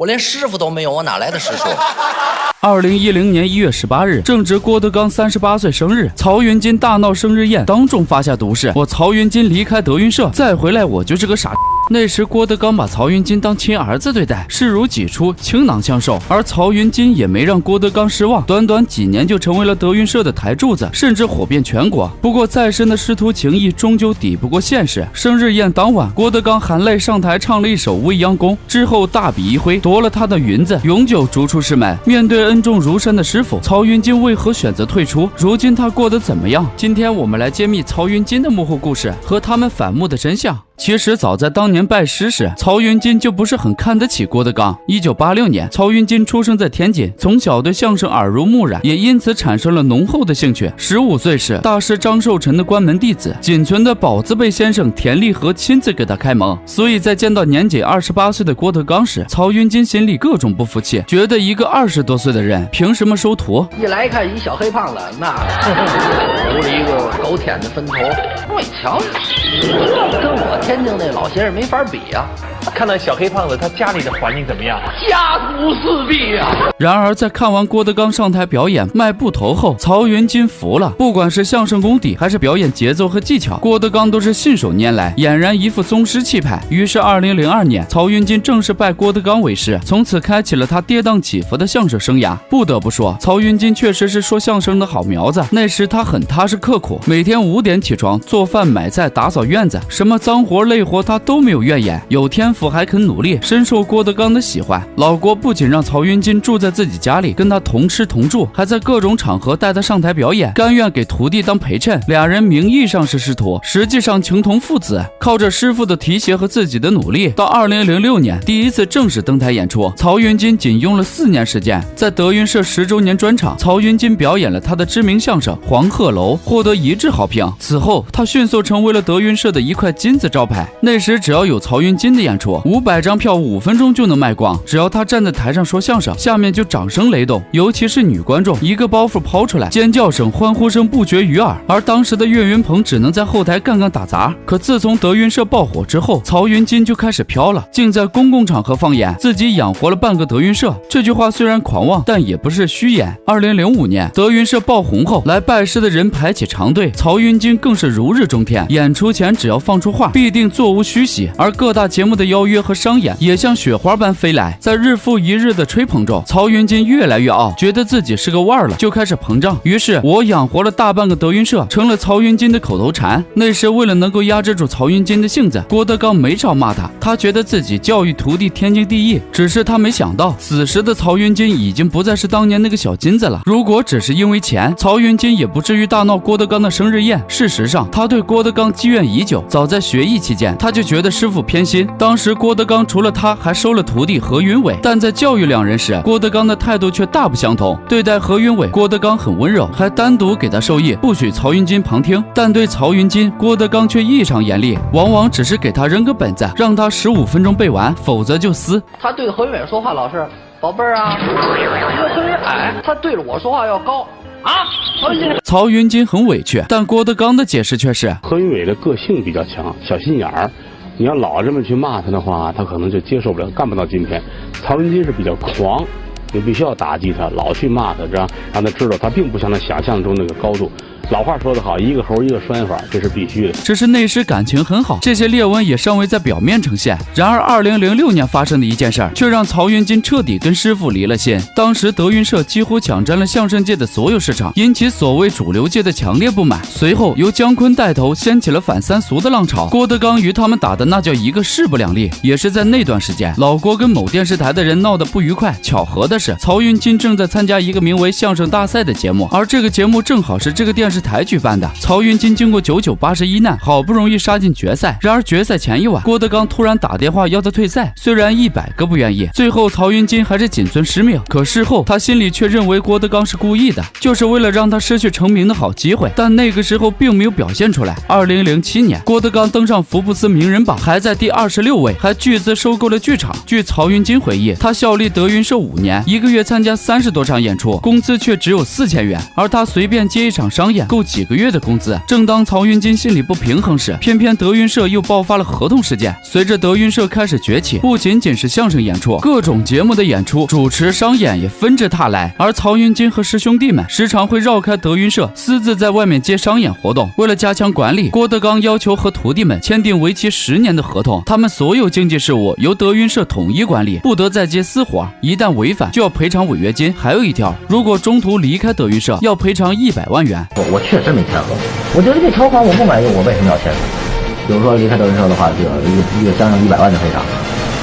我连师傅都没有，我哪来的师叔？2010年1月18日，正值郭德纲38岁生日，曹云金大闹生日宴，当众发下毒誓：我曹云金离开德云社，再回来我就是个傻。那时郭德纲把曹云金当亲儿子对待，视如己出，倾囊相授。而曹云金也没让郭德纲失望，短短几年就成为了德云社的台柱子，甚至火遍全国。不过再深的师徒情谊终究抵不过现实。生日宴当晚，郭德纲含泪上台唱了一首《未央宫》，之后大笔一挥，夺了他的云子，永久逐出师门。面对恩重如山的师傅，曹云金为何选择退出？如今他过得怎么样？今天我们来揭秘曹云金的幕后故事和他们反目的真相。其实早在当年拜师时，曹云金就不是很看得起郭德纲。1986年，曹云金出生在天津，从小对相声耳濡目染，也因此产生了浓厚的兴趣。15岁时，大师张寿臣的关门弟子，仅存的宝字辈先生田立和亲自给他开蒙。所以在见到年仅28岁的郭德纲时，曹云金心里各种不服气，觉得一个20多岁的人凭什么收徒？一来看一小黑胖子，那留了一个狗舔的分头，我一瞧，跟我天津那老先生没法比啊。看到小黑胖子，他家里的环境怎么样？家徒四壁啊！然而在看完郭德纲上台表演卖布头后，曹云金服了。不管是相声功底还是表演节奏和技巧，郭德纲都是信手拈来，俨然一副宗师气派。于是2002年，曹云金正式拜郭德纲为师，从此开启了他跌宕起伏的相声生涯。不得不说，曹云金确实是说相声的好苗子。那时他很踏实刻苦，每天5点起床做饭买菜打扫院子，什么脏活累活他都没有怨言，有天赋还肯努力，深受郭德纲的喜欢。老郭不仅让曹云金住在自己家里，跟他同吃同住，还在各种场合带他上台表演，甘愿给徒弟当陪衬。俩人名义上是师徒，实际上情同父子。靠着师傅的提携和自己的努力，到2006年第一次正式登台演出，曹云金仅用了4年时间，在德云社10周年专场，曹云金表演了他的知名相声《黄鹤楼》，获得一致好评。此后他迅速成为了德云社的一块金字招牌。那时只要有曹云金的演出，500张票5分钟就能卖光。只要他站在台上说相声，下面就掌声雷动，尤其是女观众，一个包袱抛出来，尖叫声欢呼声不绝于耳。而当时的岳云鹏只能在后台干干打杂。可自从德云社爆火之后，曹云金就开始飘了，竟在公共场合放言自己养活了半个德云社。这句话虽然狂妄，但也不是虚言。2005年德云社爆红后，来拜师的人排起长队，曹云金更是如日中天，演出前只要放出话，必定座无虚席。而各大节目的邀约和商演也像雪花般飞来。在日复一日的吹捧中，曹云金越来越傲，觉得自己是个腕儿了，就开始膨胀。于是我养活了大半个德云社成了曹云金的口头禅。那时为了能够压制住曹云金的性子，郭德纲没少骂他，他觉得自己教育徒弟天经地义，只是他没想到此时的曹云金已经不再是当年那个小金子了。如果只是因为钱，曹云金也不至于大闹郭德纲的生日宴。事实上他对郭德纲积怨已久，早在学艺期间他就觉得师傅偏心。当时郭德纲除了他还收了徒弟何云伟，但在教育两人时，郭德纲的态度却大不相同。对待何云伟，郭德纲很温柔，还单独给他授意，不许曹云金旁听。但对曹云金，郭德纲却异常严厉，往往只是给他扔个本子，让他15分钟背完，否则就撕。他对何云伟说话老是宝贝儿啊，何云矮，他对着我说话要高啊。曹云金很委屈，但郭德纲的解释却是何云伟的个性比较强，小心眼儿，你要老这么去骂他的话，他可能就接受不了，干不到今天。曹云金是比较狂，你必须要打击他，老去骂他，这样让他知道他并不像他想象中那个高度。老话说得好，一个猴一个拴法，这是必须的。只是那时感情很好，这些裂纹也尚未在表面呈现。然而2006年发生的一件事儿，却让曹云金彻底跟师傅离了心。当时德云社几乎抢占了相声界的所有市场，引起所谓主流界的强烈不满。随后由姜昆带头掀起了反三俗的浪潮，郭德纲与他们打的那叫一个势不两立。也是在那段时间，老郭跟某电视台的人闹得不愉快。巧合的是，曹云金正在参加一个名为相声大赛的节目，而这个节目正好是这个电视台举办的。曹云金经过99、81难，好不容易杀进决赛。然而决赛前一晚，郭德纲突然打电话要他退赛，虽然100个不愿意，最后曹云金还是谨遵师命。可事后他心里却认为郭德纲是故意的，就是为了让他失去成名的好机会，但那个时候并没有表现出来。2007年，郭德纲登上福布斯名人榜，还在第26位，还巨资收购了剧场。据曹云金回忆，他效力德云社5年，一个月参加30多场演出，工资却只有4000元，而他随便接一场商演演够几个月的工资。正当曹云金心里不平衡时，偏偏德云社又爆发了合同事件。随着德云社开始崛起，不仅仅是相声演出，各种节目的演出、主持、商演也纷至沓来。而曹云金和师兄弟们时常会绕开德云社，私自在外面接商演活动。为了加强管理，郭德纲要求和徒弟们签订为期10年的合同，他们所有经济事务由德云社统一管理，不得再接私活，一旦违反就要赔偿违约金。还有一条，如果中途离开德云社，要赔偿100万元。我确实没签合同，我觉得这条款我不满意，我为什么要签？比如说离开德云社的话，就有一个相应100万的赔偿，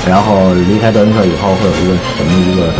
然后离开德云社以后会有一个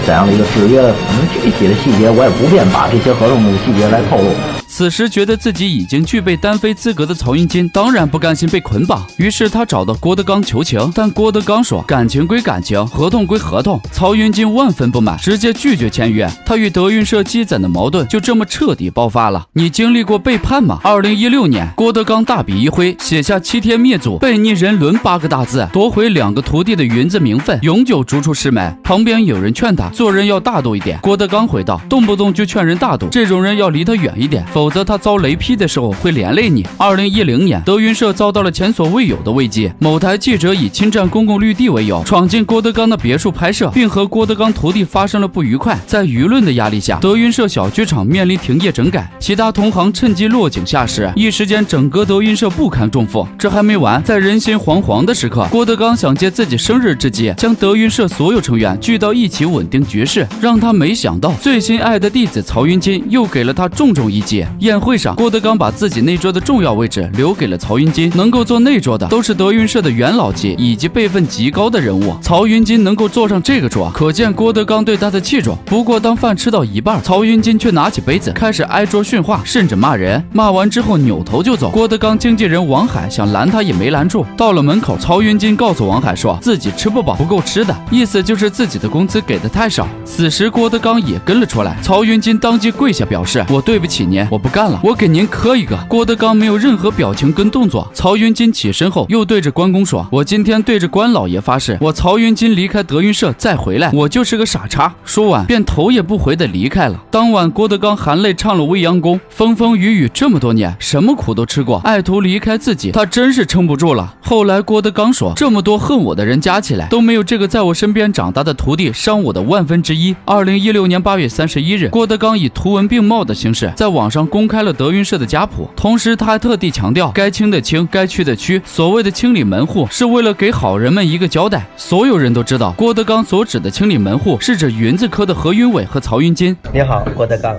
怎样的一个制约，可能具体的细节我也不便把这些合同的细节来透露。此时觉得自己已经具备单飞资格的曹云金当然不甘心被捆绑，于是他找到郭德纲求情，但郭德纲说感情归感情，合同归合同。曹云金万分不满，直接拒绝签约。他与德云社积攒的矛盾就这么彻底爆发了。你经历过背叛吗？2016年，郭德纲大笔一挥，写下7天灭祖、背逆人伦8个大字，夺回2个徒弟的云字名分，永久逐出师门。旁边有人劝他做人要大度一点，郭德纲回道：动不动就劝人大度，这种人要离他远一点，否则他遭雷劈的时候会连累你。2010年，德云社遭到了前所未有的危机，某台记者以侵占公共绿地为由，闯进郭德纲的别墅拍摄，并和郭德纲徒弟发生了不愉快。在舆论的压力下，德云社小剧场面临停业整改，其他同行趁机落井下石，一时间整个德云社不堪重负。这还没完，在人心惶惶的时刻，郭德纲想借自己生日之机，将德云社所有成员聚到一起稳定局势，让他没想到最心爱的弟子曹云金又给了他重重一击。宴会上，郭德纲把自己那桌的重要位置留给了曹云金，能够坐那桌的都是德云社的元老级以及辈分极高的人物，曹云金能够坐上这个桌，可见郭德纲对他的器重。不过当饭吃到一半，曹云金却拿起杯子开始挨桌训话，甚至骂人。骂完之后扭头就走，郭德纲经纪人王海想拦他也没拦住。到了门口，曹云金告诉王海说自己吃不饱，不够吃的，意思就是自己的工资给的太少。此时郭德纲也跟了出来，曹云金当即跪下表示：我对不起您，我不干了，我给您磕一个。郭德纲没有任何表情跟动作。曹云金起身后又对着关公说：我今天对着关老爷发誓，我曹云金离开德云社再回来，我就是个傻叉。说完便头也不回的离开了。当晚郭德纲含泪唱了未央宫，风风雨雨这么多年，什么苦都吃过，爱徒离开自己，他真是撑不住了。后来郭德纲说，这么多恨我的人加起来，都没有这个在我身边长大的徒弟伤我的1/1000。2016年8月31日，郭德纲以图文并茂的形式在网上公开了德云社的家谱，同时他还特地强调该清的清，该去的去，所谓的清理门户是为了给好人们一个交代。所有人都知道郭德纲所指的清理门户是指云字科的何云伟和曹云金。你好，郭德纲，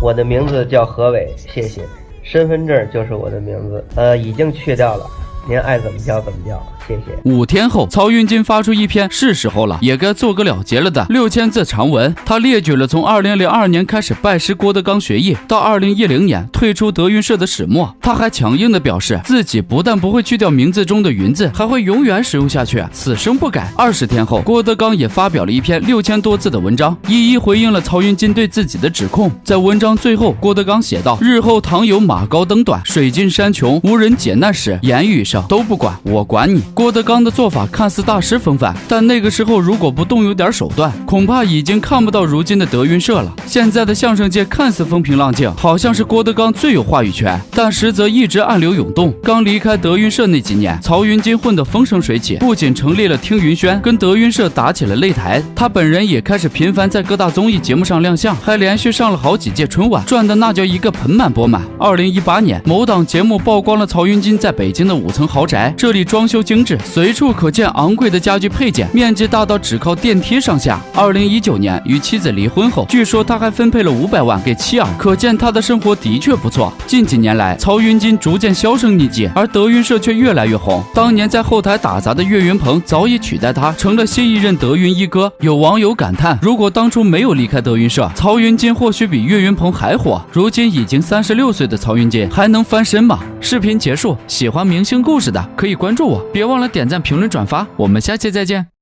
我的名字叫何伟，谢谢，身份证就是我的名字，已经去掉了，您爱怎么叫怎么叫，谢谢。5天后，曹云金发出一篇是时候了，也该做个了结了的6000字长文。他列举了从2002年开始拜师郭德纲学艺，到2010年退出德云社的始末。他还强硬地表示，自己不但不会去掉名字中的云字，还会永远使用下去，此生不改。20天后，郭德纲也发表了一篇6000多字的文章，一一回应了曹云金对自己的指控。在文章最后，郭德纲写道：日后倘有马高登短，水尽山穷，无人解难时，言语上都不管，我管你。郭德纲的做法看似大师风范，但那个时候如果不动有点手段，恐怕已经看不到如今的德云社了。现在的相声界看似风平浪静，好像是郭德纲最有话语权，但实则一直暗流涌动。刚离开德云社那几年，曹云金混得风生水起，不仅成立了听云轩，跟德云社打起了擂台。他本人也开始频繁在各大综艺节目上亮相，还连续上了好几届春晚，赚的那叫一个盆满钵满。2018年，某档节目曝光了曹云金在北京的5层豪宅，这里装修精致，随处可见昂贵的家具配件，面积大到只靠电梯上下。2019年与妻子离婚后，据说他还分配了500万给妻儿，可见他的生活的确不错。近几年来，曹云金逐渐销声匿迹，而德云社却越来越红。当年在后台打杂的岳云鹏早已取代他，成了新一任德云一哥。有网友感叹，如果当初没有离开德云社，曹云金或许比岳云鹏还火。如今已经36岁的曹云金还能翻身吗？视频结束，喜欢明星故事的可以关注我，别忘了点赞、评论、转发，我们下期再见。